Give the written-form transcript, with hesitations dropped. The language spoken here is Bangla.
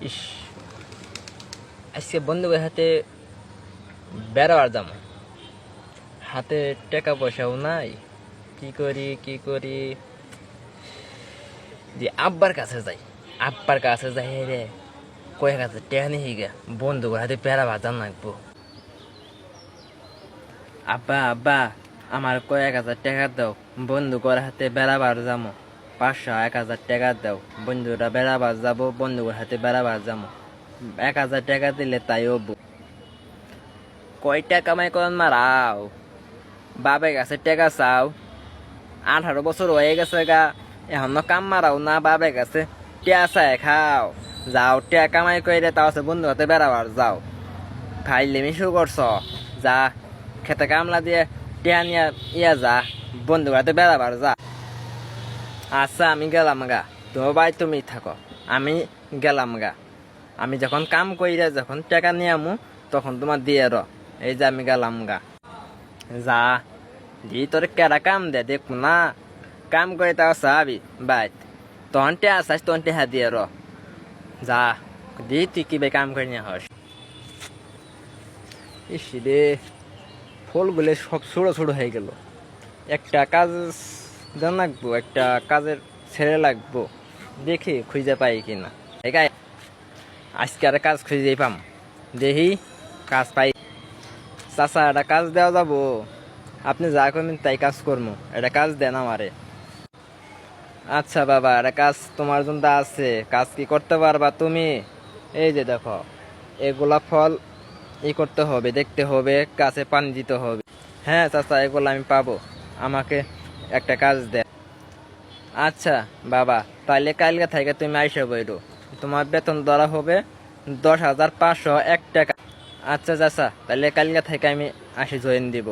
ইস, আজকে বন্ধুদের হাতে বেড়াবার যাবো, হাতে টাকা পয়সাও নাই। কি করি যে আব্বার কাছে যাই, রে কয়েক হাজার টাকা নিয়ে গে বন্ধুদের হাতে বেড়াবার যান লাগবো। আব্বা আমার কয়েক হাজার টাকা দাও, বন্ধুদের হাতে বেড়াবার যাবো। 500-1000 টাকা দাও, বন্ধুরা বেড়াবার যাবো, বন্ধুদের হাতে বেড়াবার যাবো। 1000 টাকা দিলে তাই হবো। কয়টা কামাই করেন মারাও, বাবার কাছে টাকা চাও। 18 বছর হয়ে গেছে গা, এখনো কাম মারাও না, বাবার কাছে টিয়া চায় খাও। যাও টিয়া কামাই করে তাও বন্ধু হাতে বেড়াবার যাও। ফাইলেমি শুরু করছ, যা খেতে কামলা দিয়ে টিয়া নিয়ে যা, বন্ধু হাতে বেড়াবার যা। আচ্ছা আমি গেলাম গা, তোমার ভাই তুমি থাকো, আমি গেলাম গা। আমি যখন কাম কইরা যখন টাকা নিয়ে আমু তখন তোমার দিয়ে এই যে আমি গেলাম গা। যা দি তোর কেরা কাম দে দেখবো না, কাম করে তাও চাবি বাইত, তখন টেয়া চাইস তখন টেহা দিয়ে যা দি তুই কি বে কাম করে নিয়ে হস। ইস রে, ফুলগুলো সব ছোটো ছোটো হয়ে গেল। একটা কাজ জান লাগবো, একটা কাজের ছেড়ে লাগবো, দেখি খুঁজে পাই কিনা। একাই আজকে আর কাজ খুঁজেই পাম, দেখি কাজ পাই। চাচা একটা কাজ দেওয়া যাবো, আপনি যা করবেন তাই কাজ করবো, এটা কাজ দেন আমারে। আচ্ছা বাবা, একটা কাজ তোমার জন্য আছে, কাজ কি করতে পারবা তুমি? এই যে দেখো, এগুলা ফল করতে হবে, দেখতে হবে, গাছে পানি দিতে হবে। হ্যাঁ চাচা, এগুলো আমি পাবো, আমাকে একটা কাজ দেন। আচ্ছা বাবা, তাহলে কালকে থেকে তুমি আইসা বইরো, তোমার বেতন ধরা হবে 10,501 টাকা। আচ্ছা চাচা, তাহলে কালকে থেকে আমি আসি জয়েন দিব।